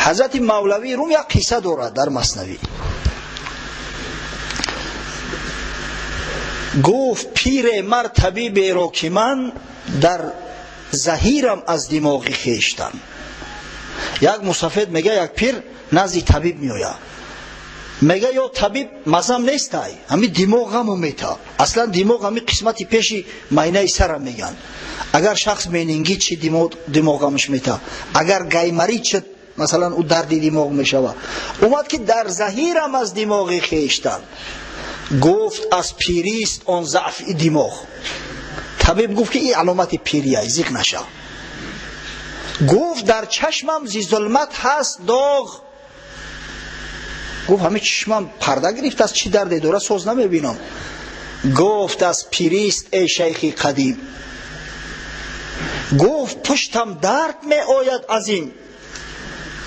حضرت مولوی روم یک قصه دارد در مثنوی. گفت پیر مر طبیب را که من در زهیرم از دماغی خیشتن. یک مسافر میگه یک پیر نزد طبیب میآید، میگه یا طبیب مزم نیست همین دماغمو میتا. اصلا دماغ همین قسمتی پیشی مینه سرم میگن. اگر شخص مینینگی چی دماغمش میتا، اگر گیمری چی مثلا او درد دماغ میشوه. اومد که در زهیرم از دماغی خیشتن. گفت از پیریست آن ضعف دماغ. طبیب گفت که این علامت پیریه، زیق نشه. گفت در چشمم زی ظلمت هست داغ. گفت همه چشمم پرده گرفت، از چی درد داره سوز نمیبینم. گفت از پیریست ای شیخی قدیم. گفت پشتم درد می آید از این.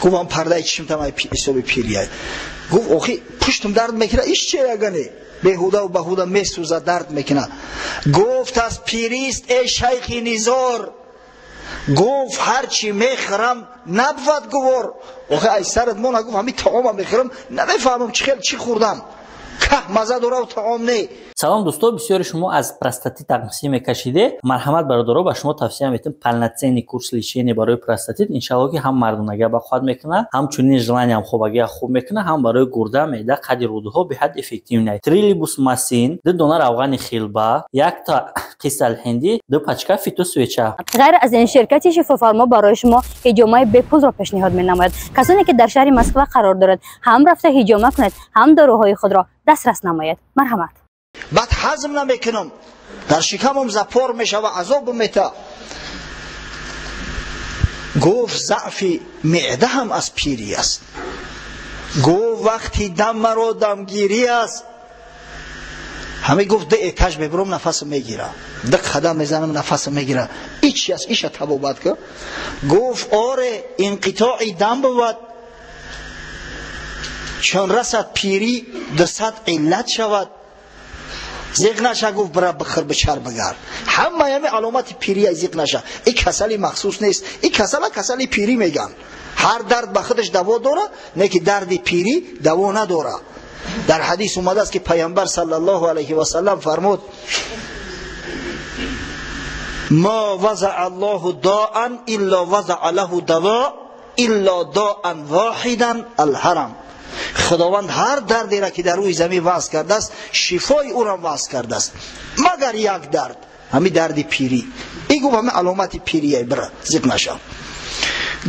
گفت هم پرده چشم تمام حساب پیریه. گفت آخی پشتم درد میکنه، ایش چه یگنه بهوده و بهوده میسوزه درد میکنه. گفت از پیریست ای شیخی نیزار. گفت هرچی میخرم نبود گوار. آخه ای سرت مونه. گفت همین طعام میخرم نمیفهمم چی خوردم، که مزه داره و طعام نه. سلام دوستو، بسیاری شما از پروستاتیت تقسیم میکشیده. مرحمت برادرها، به شما توصیه میتونم полноценный курс лечения برای پروستاتیت. انشالله که هم مردونگی به خود میکنه، همچنین ژلانی هم خوبگی خوب میکنه، هم برای گرده، معده، قد رودها به حد افکتیو نه. تریلیبوس ماسین، دو دونه روغن خیلبا، یک تا قیصل هندی، دو پاچکا فیتو سویچا. غیر از این شرکت شفافارما برای شما هجامه به پول را پیشنهاد می‌نماید. کسانی که در شهر مسکو قرار دارد هم رفته هجامه کنند، هم داروهای خود را دسترس نماید. مرحمت. بعد هضم نمیکنم، در شکمم زپار میشه و عذاب میته. گفت ضعف معده هم از پیری است. گفت وقتی دم مرا دمگیری است. همه گفت ده اتش ببرم نفس میگیره، ده قدم میزنم نفس میگیره. ایچی است، ایش تبوبت که. گفت آره انقطاع دم بود، چون رسد پیری 200 علت شود. زیق نشه. گفت برای بخر بچر بگرد. همه علامت پیری زیق نشه. این کسلی مخصوص نیست، این کسلی پیری میگن. هر درد به خودش دوا داره، نه که درد پیری دوا نداره. در حدیث اومده است که پیامبر صلی الله علیه و سلم فرمود ما وضع الله داء الا وضع له دواء الا داء واحدا الحرم. خداوند هر دردی را که در روی زمین وضع کرده است، شفای او را وضع کرده است مگر یک درد، همین درد پیری. این گفت همین علامت پیریه، برا زیق نشه.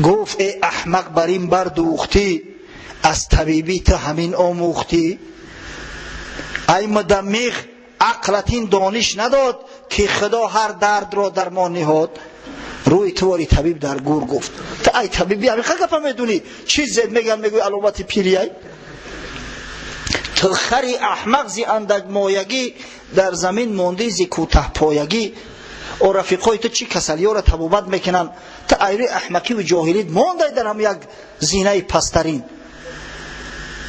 گفت ای احمق بریم بردوختی، از طبیبی تو همین آموختی. ای مدمغ عقلت این دانش نداد، که خدا هر درد را در ما نهاد. روی تواری طبیب در گور گفت تا ای طبیبی همین خلقه میدونی چیز زد میگن میگوی علامت پیریه. تو خری احمق زی اندک مایگی، در زمین مانده زی کوته پایگی. و رفیقای تو چی کسلی ها را تبوبت میکنن، تا ایری احمقی و جاهلیت مانده در هم یک زینه پسترین.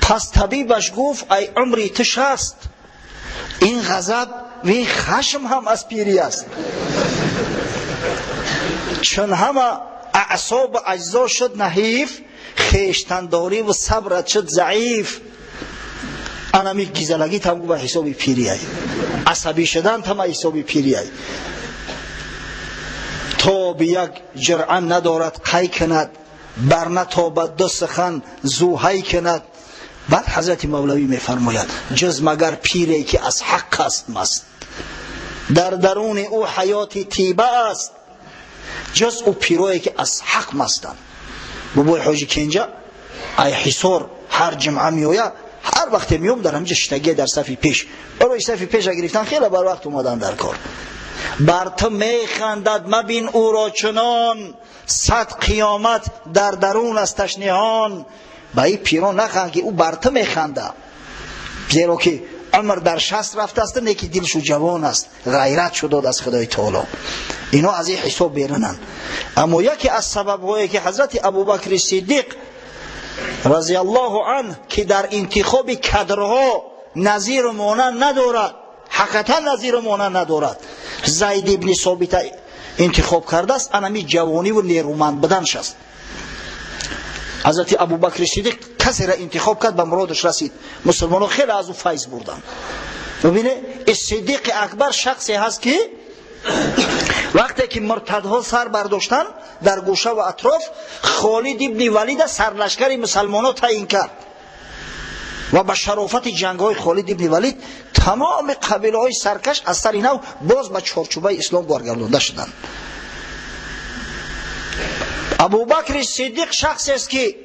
پس طبیبش گفت ای عمری تو 60، این غضب و این خشم هم از پیری است. چون همه اعصاب اجزا شد نحیف، خیشتنداری و صبرت شد ضعیف. انمی گیزلگی تم به حساب پیریه، عصبی شدن تم حساب پیریه. تا به یک جرعه ندارد قی کند، برنه تا به 2 سخن زوهی کند. بعد حضرت مولوی میفرماید جز مگر پیری که از حق است مست، در درون او حیات طیبه است. جز او پیروی که از حق مستن. بابای حاجی کنجا ای حصار هر جمعه میوید، هر وقت میوم در همجا شتگی در صفی پیش. برای صفی پیش گرفتن خیلی بر وقت اومدن در کار. بر تو میخندد مبین او را چنان، 100 قیامت در درون استش نهان. با این پیران نخند که او بر تو میخنده، زیرا که عمر در 60 رفته است، نه که دلشو جوان است، غیرت شو داد از خدای تعالی. اینا از این حساب بیرنن. اما یکی از سبب‌هایی که حضرت ابوبکر صدیق رضی الله عنه که در انتخاب کادرها نظیر مانند ندارد، حقیقتا نظیر مانند ندارد، زید ابن ثابت انتخاب کرده است. انمی جوانی و نیرومند بدنش است. حضرت ابوبکر صدیق کسی را انتخاب کرد به مرادش رسید. مسلمانان خیلی از او فیض بردن. ببینید صدیق اکبر شخصی هست که وقتی که مرتدها سر برداشتن در گوشه و اطراف، خالد ابن ولید سرلشکر مسلمانان تعیین کرد و به شرافت جنگ های خالد ابن ولید تمام قبیله های سرکش از سر نو باز به چارچوبه اسلام بارگردانده شدند. ابوبکر صدیق شخصی است که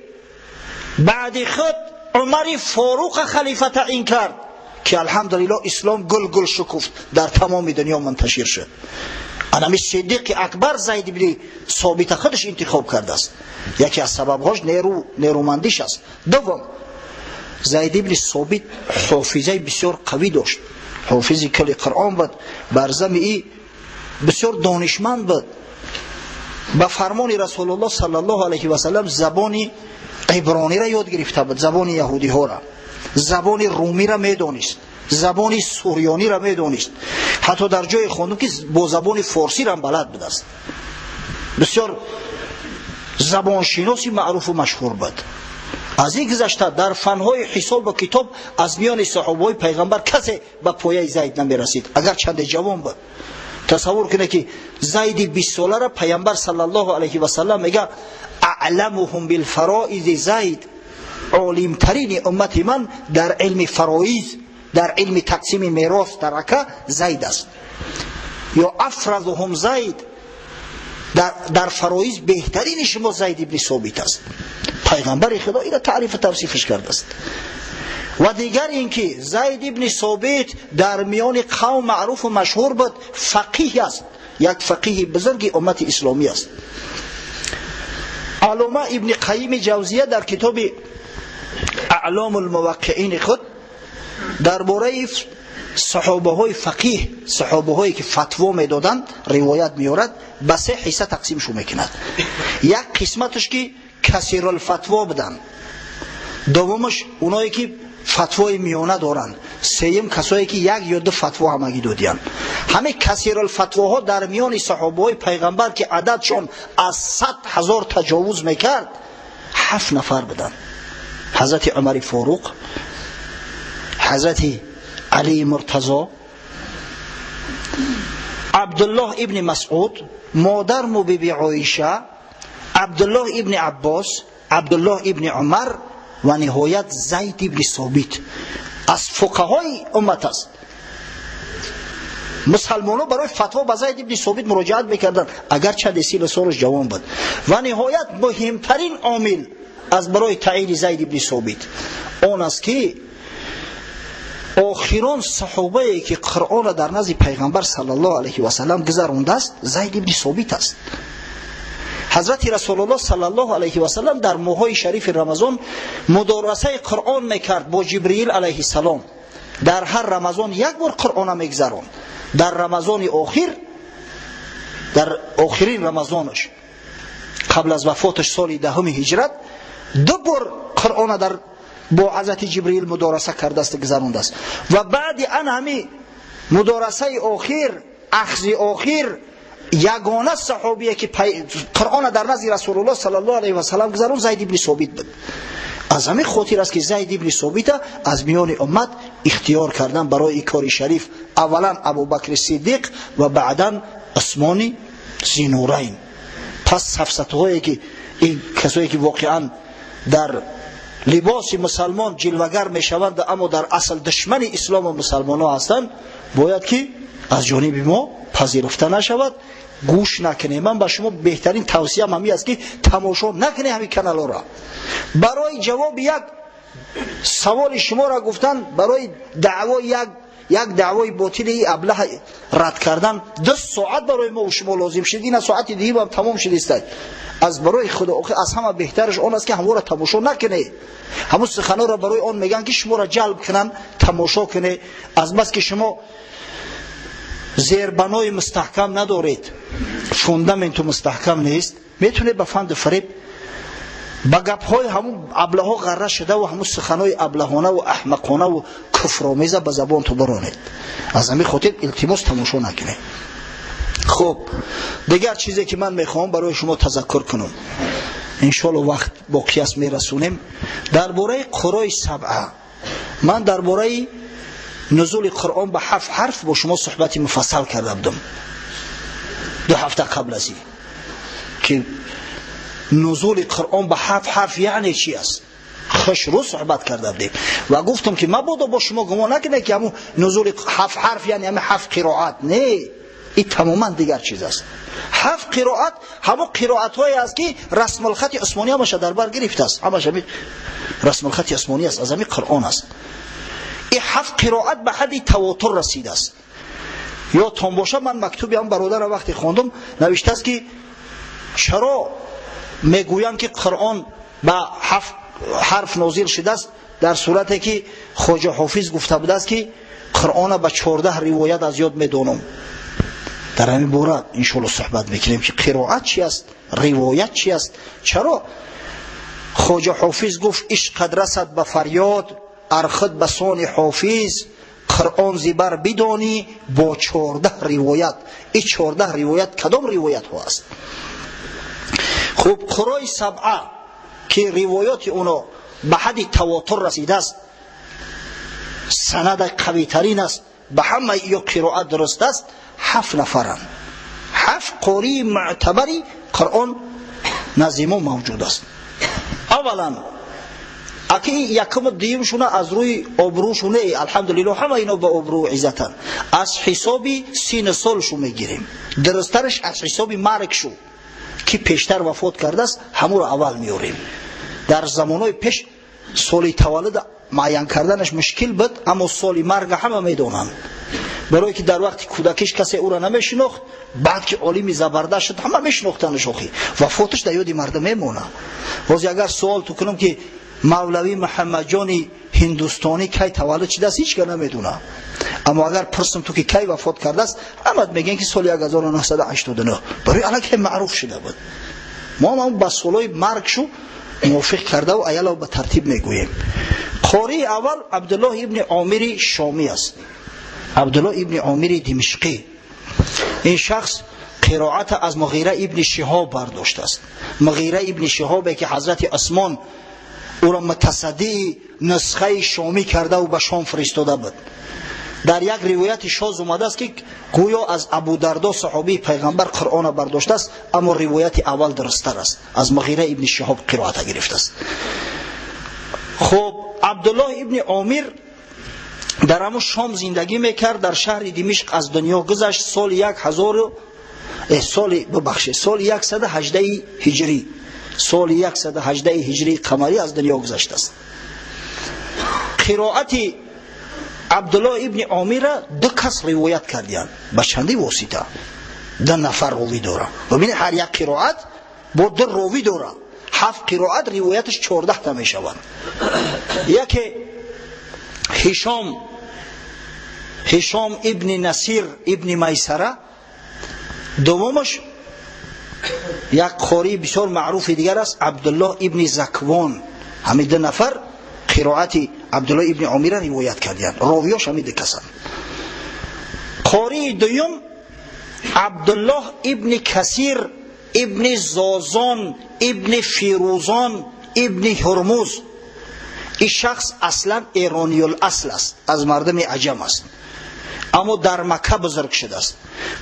بعد خود عمر فاروق خلیفه تعیین کرد که الحمدلله اسلام گل گل شکفت در تمام دنیا منتشر شد. انمی صدیق اکبر زید بن ثابت خودش انتخاب کرده است. یکی از سببهاش نیرومندیش است. دوم زید بن ثابت حافظه بسیار قوی داشت، حافظ کل قرآن بود، برزم ای بسیار دانشمند بود. به فرمان رسول الله صلی الله علیه و سلم زبان عبرانی را یاد گرفته بود، زبان یهودی ها را، زبان رومی را میدانست، زبان سوریانی را میدانست، حتی در جای خواندم که با زبان فارسی را بلد بود است. بسیار زبان شناسی معروف و مشهور بود. از این گذشته در فنهای حساب و کتاب از میان صحابه پیغمبر کسی به پایه زید نمی رسید، اگر چند جوان بود. تصور کنه که زید 20 ساله را پیامبر صلی الله علیه و سلم میگه اعلمهم بالفرائض زید، عالم ترین امت من در علم فرائض، در علم تقسیم میراث ترکه زید است. یا افرضهم زید، در فرائض بهترین شما زید ابن ثابت است. پیغمبر خدا این تعریف و توصیفش کرده است. و دیگر اینکه زید ابن ثابت در میان قوم معروف و مشهور بود، فقیه است، یک فقیه بزرگ امت اسلامی است. علامه ابن قیم جوزیه در کتاب اعلام الموقعین خود درباره صحابه های فقیه، صحابه هایی که فتوا میدادند روایت میارد، به سه حصه تقسیم شو میکند. یک قسمتش که کثیر الفتوا بدن، دومش اونایی که فتوای میانه دارن، سوم کسایی که یک یا دو فتوا همگی دادیان. همه کثیر الفتواها در میان صحابه های پیغمبر که عددشون از 100,000 تجاوز میکرد 7 نفر بدن. حضرت عمر فاروق، حضرت علی مرتضی، عبدالله ابن مسعود، مادر بیبی عایشه، عبدالله ابن عباس، عبدالله ابن عمر و نهایت زید ابن ثابت. از فقهای امت است. مسلمانان برای فتوا به زید ابن ثابت مراجعت میکردند اگر چند سال سالش جوان بود. و نهایت مهمترین عامل از برای تعیین زید ابن ثابت آن است که آخرین صحابه که قرآن در نزد پیغمبر صلی الله علیه و سلم گذرانده است زید ابن ثابت است. حضرت رسول الله صلی الله علیه و سلم در ماهای شریف رمضان مدارسه قرآن میکرد با جبرئیل علیه السلام. در هر رمضان یک بار قرآن میگذران. در رمضان آخر، در آخرین رمضانش قبل از وفاتش سال 10 هجرت 2 بار قرآن در با حضرت جبرئیل مدارسه کرده است، گذرانده است. و بعد آن همین مدارسه آخر، اخذ آخر، یگانه صحابیه که قرآن در نزد رسول الله صلی الله علیه و سلم گذران زید ابن ثابت بود. از همین خاطر است که زید ابن ثابت از میان امت اختیار کردن برای این کار شریف، اولا ابوبکر صدیق و بعدا عثمان ذی‌نورین. پس صفصت‌هایی که این کسایی که واقعا در لباس مسلمان جلوگر میشوند اما در اصل دشمن اسلام و مسلمان ها هستند، باید که از جانب ما پذیرفته نشود، گوش نکنه. من به شما بهترین توصیه همی است که تماشا نکنه همین کانال را. برای جواب یک سوال شما را گفتن، برای دعوای یک دعوای باطل ابله رد کردن 2 ساعت برای ما و شما لازم شد. این ساعت دیگه هم تمام شد است. از برای خدا از همه بهترش آن است که همو را تماشا نکنه. همون سخنا را برای آن میگن که شما را جلب کنن تماشا کنه. از بس که شما زیربنای مستحکم ندارید، فوندامنت مستحکم نیست، میتونه به فند فریب با گپ‌های همون ابله‌ها غره شده و همون سخنای ابلهانه و احمقانه و کفرآمیز به زبان تو برانید. از همین خاطر التماس تماشا نکنید. خب دیگر چیزی که من میخوام برای شما تذکر کنم، انشالله وقت باقی است میرسونیم. درباره قرای سبعه، من درباره نزول قرآن به 7 حرف با شما صحبت مفصل کرده بودم 2 هفته قبل از این، که نزول قرآن به 7 حرف یعنی چی است. خوش رو صحبت کرده بودیم و گفتم که مبادا با شما گمان نکنه که همون نزول 7 حرف یعنی همه 7 قرائت. نه، این تماما دیگر چیز است. 7 قرائت همون قرائت هایی است که رسم الخط عثمانی همش در بر گرفته است، همش رسم الخط عثمانی است، از همین قرآن است. این 7 قرائت به حد تواتر رسیده است. یا تون باشه من مکتوبی هم برادر وقتی خواندم نوشته است که چرا میگویند که قرآن به 7 حرف نازل شده است، در صورتی که خواجه حافظ گفته بود است که قرآن به 14 روایت از یاد میدونم. در همین باره انشالله صحبت میکنیم که قرائت چی است، روایت چی است. چرا خواجه حافظ گفت عشق قد رسد به فریاد، ارخد به سان حافظ، قرآن زبر بدانی با 14 روایت. این 14 روایت کدام روایت ها است؟ خب قرای سبعه که روایات اونا به حد تواتر رسیده است، سند قوی ترین است، به همه یا قرائت درست است، 7 نفرند. 7 قاری معتبری قرآن نزیما موجود است. اولا اکی یکم دیم شونه از روی ابروشونه، الحمدلله همه اینا به ابرو عزتن، از حسابی سین سالشو میگیریم. درسترش از حسابی مرگ شو که پیشتر وفات کرده است همون رو اول میوریم. در زمانهای پیش سالی تولد معین کردنش مشکل بود، اما سالی مرگ همه میدونن، برای که در وقت کودکیش کسی او را نمیشناخت، بعد که عالم زبردست شد همه میشناختنش. وفاتش در یاد مردم میمونه. باز اگر سوال تو کنم که مولوی محمد جان هندوستانی کی تولد شده است، هیچ که نمیدونه. اما اگر پرسم تو که کی وفات کرده است، همه میگن که سال 1989، برای الان که معروف شده بود. ما هم با سالای مرگ شو موافق کرده و ایالا به ترتیب میگوییم. قاری اول عبدالله ابن عامر شامی است، عبدالله ابن عامر دمشقی. این شخص قرائت از مغیره ابن شهاب برداشته است. مغیره ابن شهابی که حضرت عثمان او را متصدی نسخه شامی کرده و به شام فرستاده بود. در یک روایت شاذ اومده است که گویا از ابو دردا صحابی پیغمبر قرآن برداشته است، اما روایت اول درست‌تر است، از مغیره ابن شهاب قرائت گرفته است. خب عبدالله ابن عامر در همون شام زندگی میکرد، در شهر دمشق از دنیا گذشت سال 118 هجری، سال 118 هجری قمری از دنیا گذشته است. قرائت عبدالله ابن عامر 2 کس روایت کردند به چندی واسطه، 2 نفر راوی داره. ببینید هر یک قرائت با 2 راوی داره. 7 قرائت روایتش 14 تا میشوند. یکی هشام ابن نصیر ابن میسره، دومش یک قاری بسیار معروف دیگر است عبدالله ابن زکوان. همین 2 نفر قرائت عبدالله ابن عامر روایت کردند، راویاش همین 2 کسند. قاری دوم عبدالله ابن کثیر ابن زازان ابن فیروزان ابن هرمز. این شخص اصلا ایرانی الاصل است، از مردم عجم است، اما در مکه بزرگ شده است.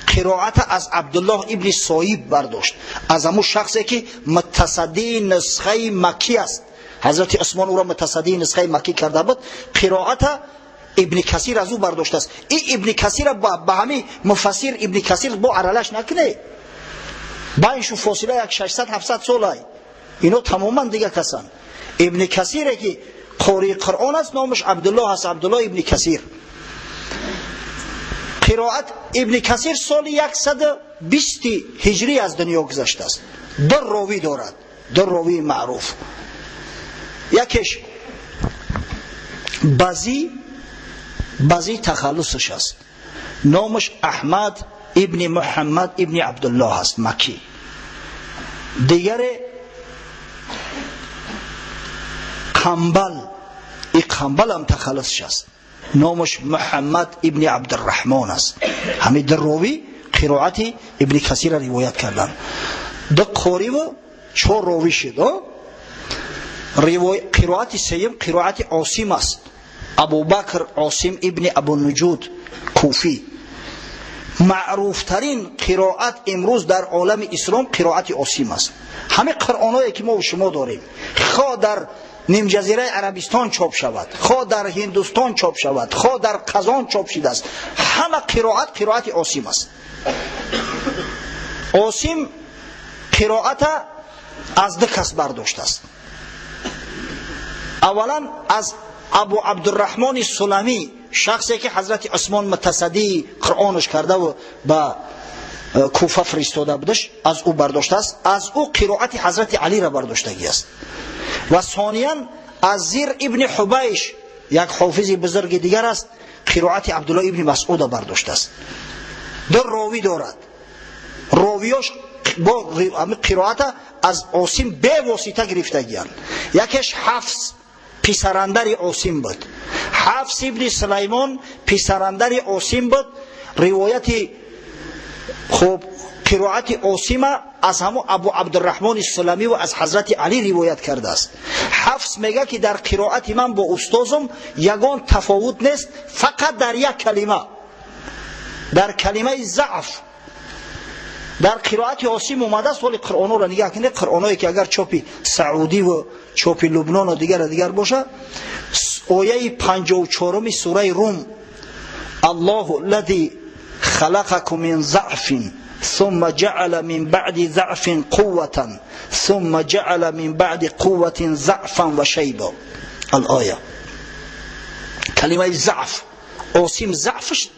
قرائت از عبدالله ابن صایب برداشت، از همون شخصی که متصدی نسخه مکی است. حضرت عثمان او را متصدی نسخه مکی کرده بود. قرائت ابن کثیر از او برداشته است. این ابن کثیر با همین مفسر ابن کثیر با عرلش نکنه، بینشون فاصله 600-700 سال. اینو تماما دیگه کسان. ابن کثیر که قاری قرآن است نامش عبدالله است، عبدالله ابن کثیر. قرائت ابن کثیر سال 120 هجری از دنیا گذشته است. 2 راوی دارد، 2 راوی معروف. یکیش بازی تخلصش است، نامش احمد ابن محمد ابن عبدالله است، مکی. دیگر قنبل هم تخلصش است، نامش محمد ابن عبدالرحمن است. همین 2 راوی قرائت ابن کثیر روایت کردند. 2 قاری و 4 راوی شد. قرائت سیم قرائت عاصم است. ابو بکر عاصم ابن ابو نجود کوفی. معروف ترین قرائت امروز در عالم اسلام قرائت عاصم است. همه قرآنایی که ما و شما داریم، خواه در نیم جزیره عربستان چاپ شود، خواه در هندوستان چاپ شود، خواه در قزان چاپ شده است، همه قرائت عاصم است. عاصم قرائت از دو کس برداشته است. اولا از ابو عبدالرحمن سلمی، شخصی که حضرت عثمان متصدی قرآنش کرده و با کوفه فرستاده بودش، از او برداشته است. از او قرائت حضرت علی را برداشتگی است. و ثانیاً از زیر ابن حبیش، یک حافظ بزرگ دیگر است، قرائت عبدالله ابن مسعود را برداشته است. در راوی دارد، راویاش با قرائت از عاصم به واسطه گرفتگیان. یکیش حفص پسراندر عاصم بود. حفص ابن سلیمان پسراندر عاصم بود. روایت خوب قرائت عاصم از همون ابو عبدالرحمن سلمی و از حضرت علی روایت کرده است. حفص میگه که در قرائت من با استادم یگان تفاوت نیست، فقط در یک کلمه، در کلمه ضعف. در قرائت عاصم اومده است، ولی قرآن را نگاه کنید، قرآنایی که اگر چاپی سعودی و چاپی لبنان و دیگر باشه، آیه 54 سوره روم، الله الذی خلقکم من ضعف ثم جعل من بعد ضعف قوة ثم جعل من بعد قوة ضعفا و شیبا. الآیه کلمه ضعف، عاصم ضعفش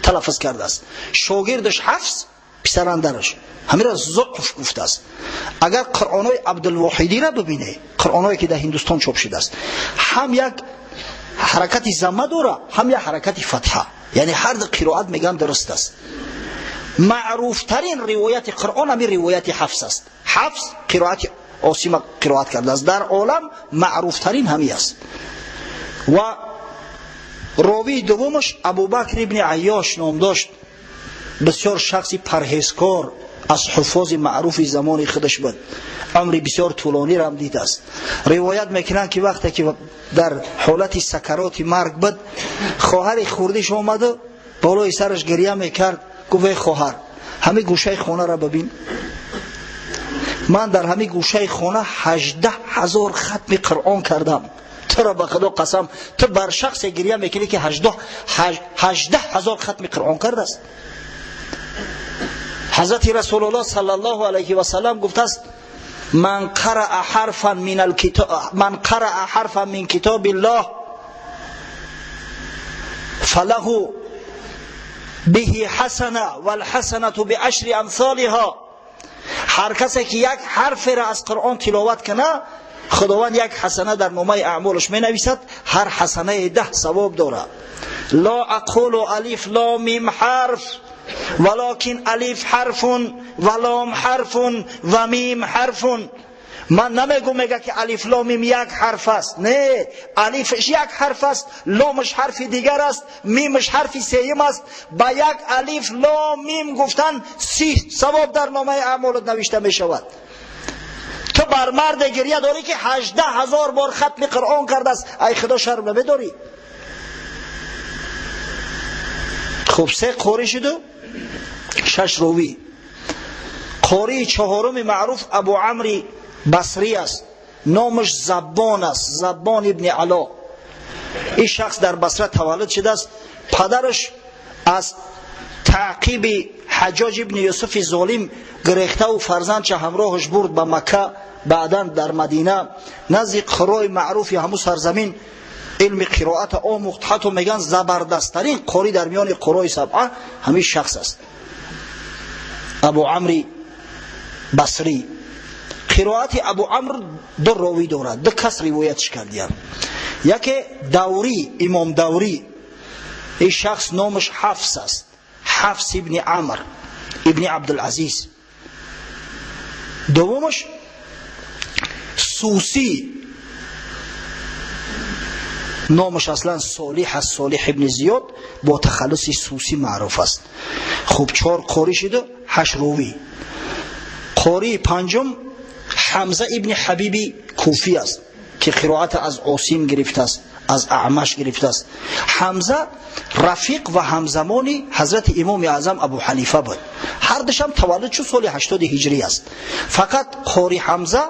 تلفظ کرده است، شاگردش حفص پسراندرش همین را ضعف گفته است. اگر قرآنای عبدالواحدی را ببینه، قرآنایی که در هندوستان چاپ شده است، هم یک حرکت ضمه داره، هم یک حرکت فتحه، یعنی هر دو قرائت میگن درست است. معروف ترین روایت قرآن همین روایت حفص است. حفص قرائت عاصم قرائت کرده است، در عالم معروف ترین همی است. و راوی دومش ابوبکر ابن عیاش نام داشت، بسیار شخصی پرهیزکار از حفاظ معروف زمان خودش بود، عمری بسیار طولانی را هم دیده است. روایت میکنن که وقتی که در حالت سکرات مرگ بود، خواهر خوردش آمده بالای سرش گریه میکرد، گفت خواهر همه گوشه خانه را ببین، من در همه گوشه خانه 18,000 ختم قرآن کردم، تو را به خدا قسم تو بر شخص گریه میکنی که 18,000 ختم قرآن کرده است. حضرت رسول الله صلی الله علیه و سلم گفته است من قرأ حرفا من کتاب الله فله به حسنه والحسنه بعشر امثالها. هر کسی که یک حرف را از قرآن تلاوت کنه، خداوند یک حسنه در نامه اعمالش می نویسد، هر حسنه 10 ثواب داره. لا اقول الف لام میم حرف ولكن الف حرف و لام حرف و میم حرف. من نمیگم میگه که الف لام میم یک حرف است، نه، الفش یک حرف است، لامش حرف دیگر است، میمش حرف سوم است. با یک الف لام میم گفتن 30 ثواب در نامه اعمالت نوشته می شود. تو بر مرد گریه داری که 18,000 بار ختم قرآن کرده است، ای خدا شرم نمیداری؟ خب 3 قاری شد و 6 راوی. قاری چهارم معروف ابو عمرو بصری است، نامش زبان است، زبان ابن علا. این شخص در بصره تولد شده است. پدرش از تعقیب حجاج ابن یوسف ظالم گرفته و فرزندش همراهش برد به مکه، بعدا در مدینه نزد قرای معروف همون سرزمین علم قرائت آموخت. حتی میگن زبردستترین قاری در میان قرای سبعه همین شخص است، ابو عمرو بصری. قرائت ابو عمرو 2 راوی دارد، 2 کس روایتش کردن. یکی دوری، امام دوری، این شخص نامش حفص است، حفص ابن عمر ابن عبدالعزیز. دومش سوسی، نامش اصلا صالح است، صالح ابن زیاد، با تخلص سوسی معروف است. خب 4 قاری شد و 8 راوی. قاری پنجم حمزه ابن حبیب کوفی است که قرائت از عاصم گرفته است، از اعمش گرفته است. حمزه رفیق و همزمانی حضرت امام اعظم ابو حنیفه بود. هر دوشم تولد شد سال 80 هجری است. فقط قاری حمزه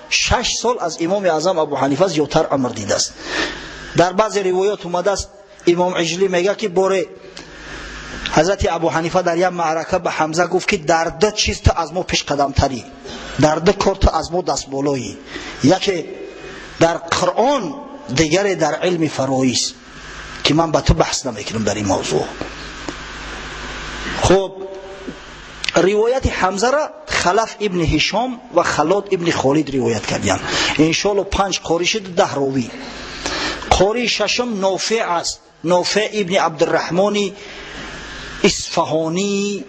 6 سال از امام اعظم ابو حنیفه زیادتر عمر دیده است. در بعضی روایات اومده است امام عجلی میگه که باره حضرت ابو حنیفه در یک معرکه به حمزه گفت که در دو چیز تو از ما پیش قدم تری، در دو کار تو از ما دست بالایی، یکی در قرآن، دیگری در علم فرائض که من با تو بحث نمیکنم در این موضوع. خب روایت حمزه را خلف ابن هشام و خلاد ابن خالد روایت کردند. انشالله 5 قاری شد، 10 راوی. قاری ششم نافع است، نافع ابن عبدالرحمن اصفهانی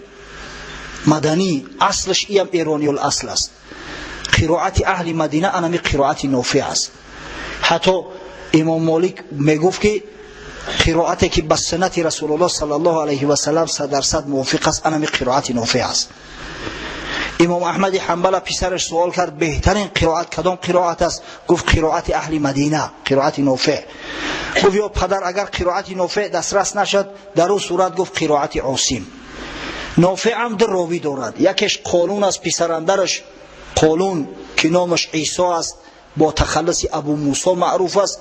مدنی، اصلش ایم ایرانی الاصل است. قرائت اهل مدینه انمی قرائت نافع است. حتی امام مالک میگفت که قرائتی که به سنت رسول الله صلی الله علیه و سلم 100% موافق است انمی قرائت نافع است. امام احمد حنبل پسرش سوال کرد بهترین قرائت کدام قرائت است؟ گفت قرائت اهل مدینه، قرائت نافع. گفت یا پدر اگر قرائت نافع دسترس نشد در اون صورت گفت قرائت عاصم. نافع هم در راوی دارد، یکیش قالون است پسراندرش قالون که نامش عیسی است با تخلص ابو موسی معروف است،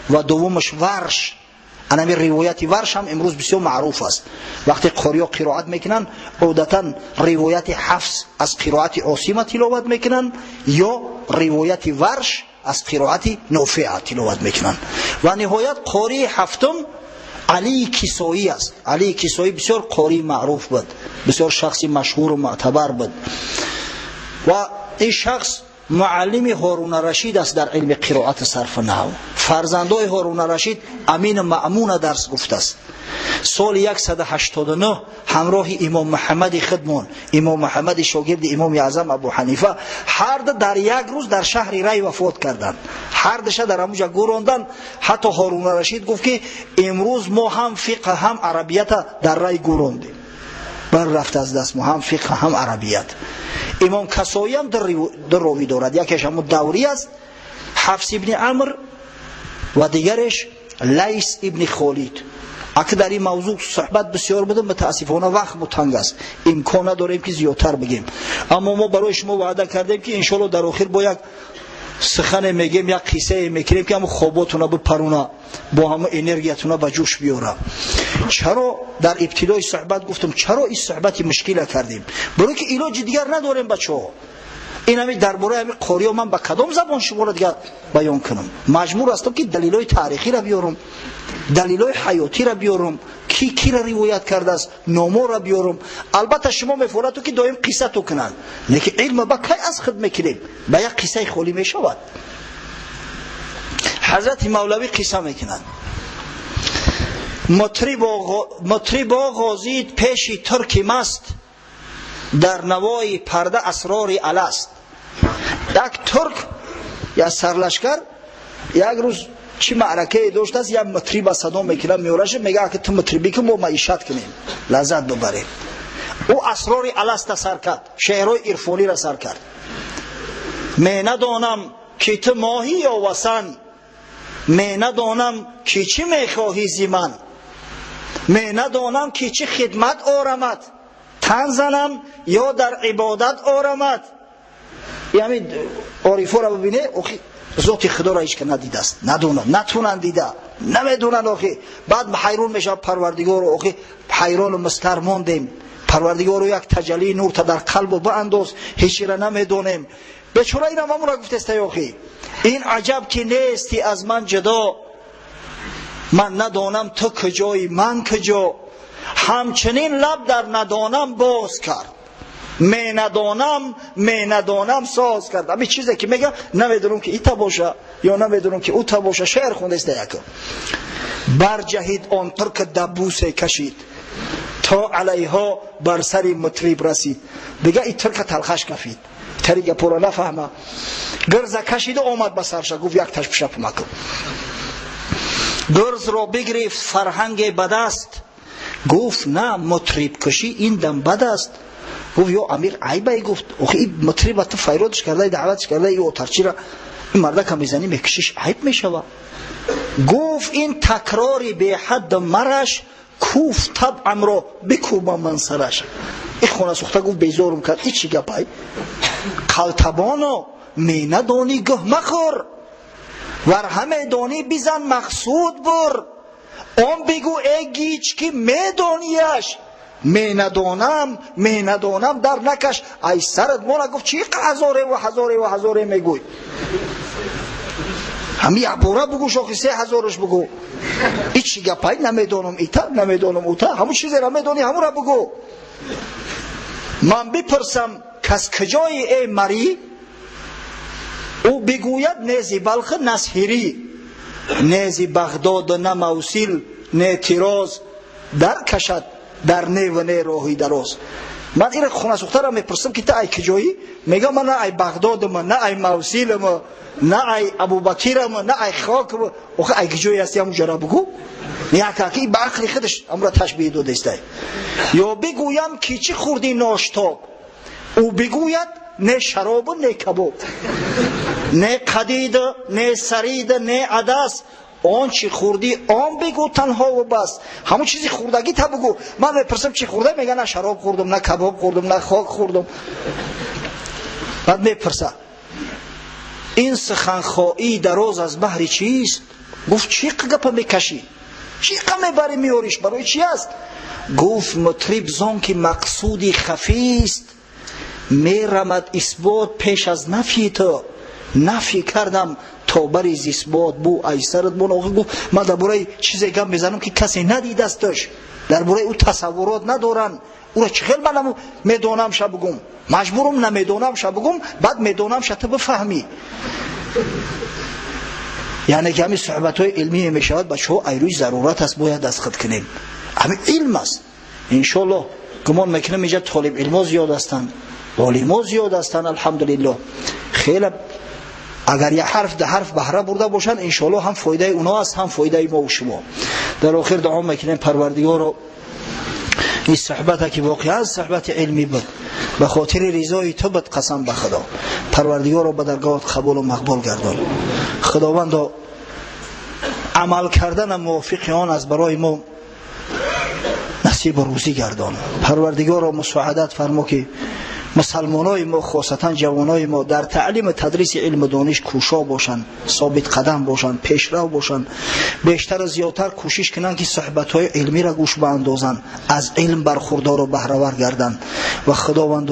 و دومش ورش. انمی روایت ورش هم امروز بسیار معروف است. وقتی قاریا قرائت میکنن عادتا روایت حفص از قرائت عاصم تلاوت میکنن یا روایت ورش از قرائت نافع تلاوت میکنن. و نهایت قاری هفتم علی کسایی است. علی کسایی بسیار قاری معروف بود، بسیار شخصی مشهور و معتبر بود و این شخص معلم هارون رشید است در علم قرائت صرف نحو. فرزندای هارون رشید امین مأمون درس گفته است. سال 189 همراه امام محمد خدمون، امام محمد شاگرد امام اعظم ابو حنیفه، هر دو در یک روز در شهر ری وفات کردند. هر دوش در همونجا گروندن. حتی هارون رشید گفت که امروز ما هم فقه هم عربیت در ری گروندیم، بر رفت از دست ما، هم فقه هم عربیت. امام کسایی هم در راوی دارد، یکیش هم دوری است حفص ابن عمرو و دیگرش لیث ابن خالد. اگه در این موضوع صحبت بسیار بدم متاسفانه وقت متنگ است، امکان نداریم که زیادتر بگیم، اما ما برای شما وعده کردیم که انشالله در آخر با یک سخن میگیم، یک قصه میکنیم که همون خواباتونا بپرونه، با همون انرژیتونا به جوش بیاره. چرا در ابتدای صحبت گفتم چرا این صحبتی مشکل کردیم؟ برای که علاج دیگر نداریم بچه‌ها. این همین درباره همین قاری من با کدام زبان شما را دیگر بیان کنم؟ مجبور هستم که دلایل تاریخی را بیارم، دلایل حیاتی را بیارم، کی را روایت کرده است، نامو را بیارم. البته شما میفورد که دائم قصه تو کنن، لیکن علم با کی از خود میکنیم؟ با یک قصه خالی میشود. حضرت مولوی قصه میکنن مطرب غازید پیش ترک مست، در نوای پرده اسرار الست. یک ترک یا سرلشکر یک روز چی معرکه داشته است، یک مطرب صدا میکنه میورشه، میگه که تو مطربی که ما معیشت کنیم لذت ببریم. او اسرار الست سر کرد، شعرهای عرفانی را سر کرد. می ندانم که تو ماهی یا وسن، می ندانم که چی میخواهی زی من، می ندانم که چی خدمت آرمد، تن زنم یا در عبادت آرمد. یعنی عارفا را ببینه ذات خدا را هیچ که ندیده است، ندونن، نتونن دیده، نمیدونن. آخی بعد به حیران میشه پروردگار. آخی حیران و مستر ماندیم، پروردگار رو یک تجلی نور تا در قلب و بانداز، هیچی را نمیدونیم. بیچاره این همون را گفته است آخی این عجب که نیستی از من جدا، من ندانم تو کجایی من کجا، همچنین لب در ندانم باز کرد، می ندانم ساز کرد. همین چیزی که میگه نمیدونم که ایتا باشه یا نمیدونم که اوتا باشه. شعر خونده است یک برجهید آن ترک دبوسه کشید، تا علیها بر سری مطرب رسید. دیگه این ترک تلخش کفید، تریگه پورا نفهمه، گرز کشید و آمد به سرش، گفت یک تش بشپ مکن. گرز را بگرفت فرهنگ بدست، گفت نه مطرب کشی این دم بد است. گفت یا امیر عیبه. گفت آخه این مطرب تو فیرادش کرده، دعوتش کرده، این اوترچی را این مرده که میزنی میکشیش عیب میشوه. گفت این تکراری به حد مرش کوف طبعم را بکوبم من سرش. این خونه سوخته گفت بیزارم کرد. این چی گپای؟ قلتبانو می ندانی گه مخور، ور همه دانی بیزن مقصود بر. آن بگو ای گیچ که میدانیش، می ندانم در نکش. ای سرت مولا. گفت چی هزاره و هزاره و هزاره میگوی؟ همی عبوره بگو، شاخی 3000 بگو. ای چی گپای؟ نمیدانم ایتا نمیدانم اوتا، همون چیزی را میدانی همون را بگو. من بپرسم کس کجای ای مری، او بگوید نیزی بلخ نسهری. نیزی بغداد نه موصل نه تیراز، در کشد در نه و نه راهی دراز. من این خونه سوخته را میپرسم که تا ای کجایی؟ میگم من نه ای بغدادم، نه ای موصلم، نه ای ابوبکرم، نه ای خاکم. آخه ای کجایی هستی همون جرا بگو. یکی به عقل خودش امر تشبیه داده است. یا بگویم که چی خوردی ناشتاب، او بگوید نه شراب نه کباب، نه قدید نه سرید نه عدس. آن چی خوردی آن بگو تنها و بس. همون چیزی خوردگی تا بگو. من میپرسم چی خورده؟ میگه نه شراب خوردم، نه کباب خوردم، نه خاک خوردم. بعد میپرسه این سخنخواهی دراز از بحر چیست؟ گفت چی گپ میکشی؟ چی قمه بری میاریش؟ برای چی است؟ گفت مطرب زان که مقصودی خفیست، میرمد اثبات پیش از نفی تو. نفی کردم تا بریز اثبات بو. ای سرت بون. آخه گفت من درباره چیزی گم بزنم که کسی ندید استش، درباره او تصورات ندارن. او را چخیل من میدونم شب بگم، مجبورم نمیدونم شب بگم، بعد میدونم شب تو بفهمی. یعنی که همین صحبت های علمی میشود بچه ها ایروی ضرورت است باید دستخط کنیم. همین علم است. انشالله گمان میکنم اینجا طالب علم زیاد هستند، علما زیاد هستند الحمدلله. خیلی اگر یک حرف ده حرف بهره برده باشند انشالله هم فایده اونا است هم فایده ما و شما. در آخر دعا میکنیم پروردگار رو این صحبت که واقعا صحبت علمی بود، به خاطر رضای تو بود قسم به خدا. پروردگار رو به درگاهت قبول و مقبول گردان. خداوند عمل کردن موافق آن از برای ما نصیب روزی گردان. پروردگار رو مساعدت فرما که مسلمانای ما خاصتا جوانای ما در تعلیم تدریس علم و دانش کوشا باشن، ثابت قدم باشن، پیشرو باشن، بیشتر و زیادتر کوشش کنن که صحبت‌های علمی را گوش بیندازن، از علم برخوردار و بهره‌ور گردن. و خداوند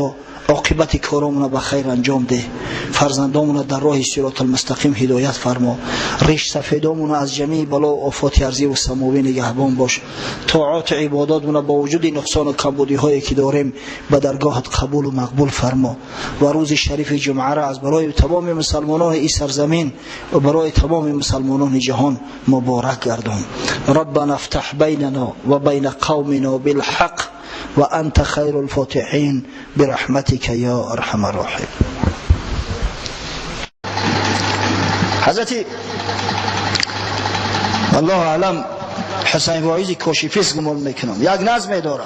عاقبت کارمون به خیر انجام ده. فرزندامون در راه صراط المستقیم هدایت فرما. ریش سفیدامون از جمیع بلا و آفات ارضی و سماوی نگهبان باش. طاعات عباداتمون با وجود نقصان و کمبودی هایی که داریم به درگاهت قبول و مقبول فرما. و روز شریف جمعه را از برای تمام مسلمانان این سرزمین و برای تمام مسلمانان جهان مبارک گردان. ربنا افتح بیننا و بین قومنا بالحق و انت خیر الفاتحین برحمتك یا ارحم الراحمین. حضرت الله اعلم حسین واعظی کاشفیس گمان میکنم یک نظم داره،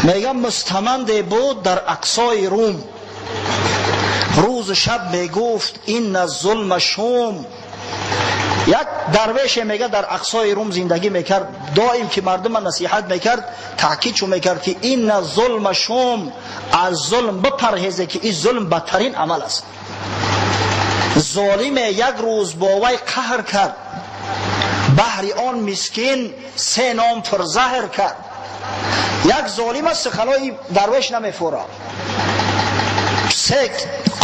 میگم مستمند بود در اقصای روم، روز شب میگفت این الظلم شوم. یک درویش میگه در اقصای روم زندگی میکرد، دائم که مردم نصیحت میکرد تاکیدشو میکرد که این الظلم شوم، از ظلم بپرهیزه که این ظلم بدترین عمل است. ظالم یک روز با وی قهر کرد، بهر آن مسکین 3 نام پر زهر کرد. یک ظالم است سخنای درویش نمیفوره، 3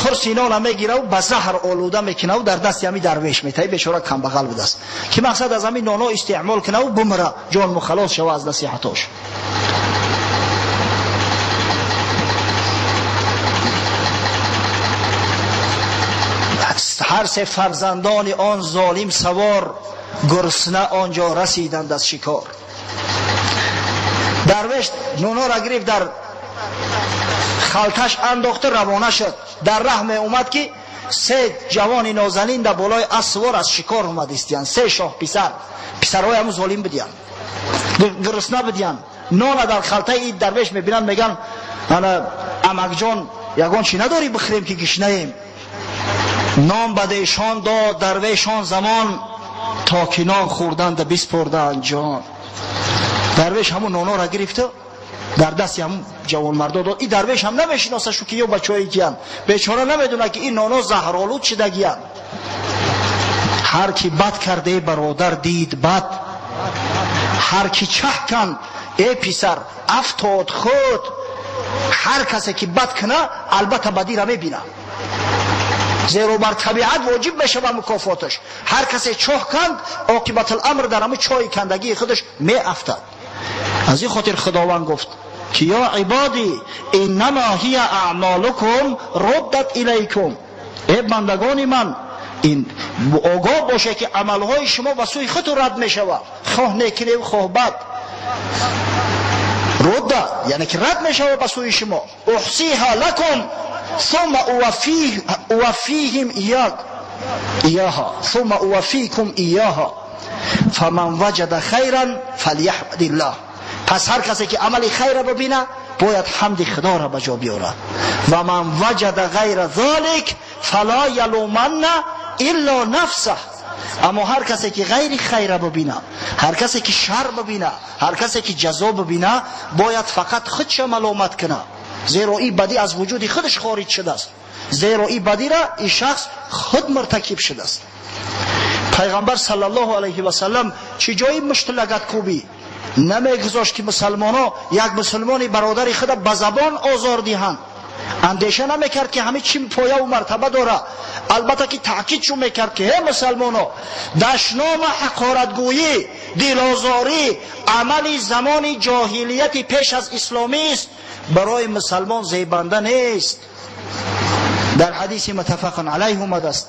قرص اینا نمیگیره و به زهر آلوده میکنه و در دست همی درویش میتایی. بیچاره کم بغل بود است که مقصد از همین نانا استعمال کنه و بمره، جان مخلاص شوه از نصیحتاش. هر 3 فرزندان آن ظالم سوار، گرسنه آنجا رسیدند از شکار. درویش نونا را گرفت در خلطش انداخته روانه شد. در راه می اومد که 3 جوان نازنین در بالای اسوار از شکار اومد استیان. 3 شاه پسرهای همون ظالم بدیان، گرسنه بدیان. نان در خلطه این درویش میبینن میگن انا امک جان یگان چی نداری بخوریم که گشنه‌ایم. نام بده ایشان داد درویشان زمان، تا که نان خوردند بسپردند جان. درویش همون نانا را گرفته در دست همون جوان مردا داد. این درویش هم نمیشناسه شو که یو بچه‌ای کیان، بیچاره نمیدونه که این نانا زهرآلود شدگیان. هر کی بد کرده برادر دید بد، هر کی چه کن ای پسر افتاد خود. هر کسی که بد کنه البته بدی را میبینه، زیرا بر طبیعت واجب میشه و مکافاتش. هر کسی چاه کند عاقبت الامر در همون چای کندگی خودش می افتد. از این خاطر خداوند گفت که یا عبادی انما هی اعمالکم ردت الیکم. ای بندگان من، این آگاه باشه که عملهای شما به سوی خود رد میشود، خواه نیکی و خواه بد. رد یعنی که رد میشود به سوی شما. احصیها لکم ثم اوفیهم ایاها ثم اوفیکم ایاها فمن وجد خیرا فلیحمد الله. پس هر کسی که عمل خیر را ببینه باید حمد خدا را به جا بیاره. و من وجد غیر ذلک فلا یلومن الا نفسه. اما هر کسی که غیر خیر ببینه، هر کسی که شر ببینه، هر کسی که جزا ببینه، باید فقط خودش ملامت کنه، زیرا این بدی از وجود خودش خارج شده است. زیرا این بدی را این شخص خود مرتکب شده است. پیغمبر صلی الله علیه و سلم چه جایی مشت لگد کوبی نمیگذاشت که مسلمانا یک مسلمانی برادر خود به زبان آزار دهند. اندیشه نمیکرد که همه چی پایه و مرتبه داره. البته که تاکید شو میکرد که هی مسلمانا، دشنام حقارتگویی، دلازاری، عمل زمان جاهلیت پیش از اسلامی است، برای مسلمان زیبنده نیست. در حدیث متفق علیه اومده است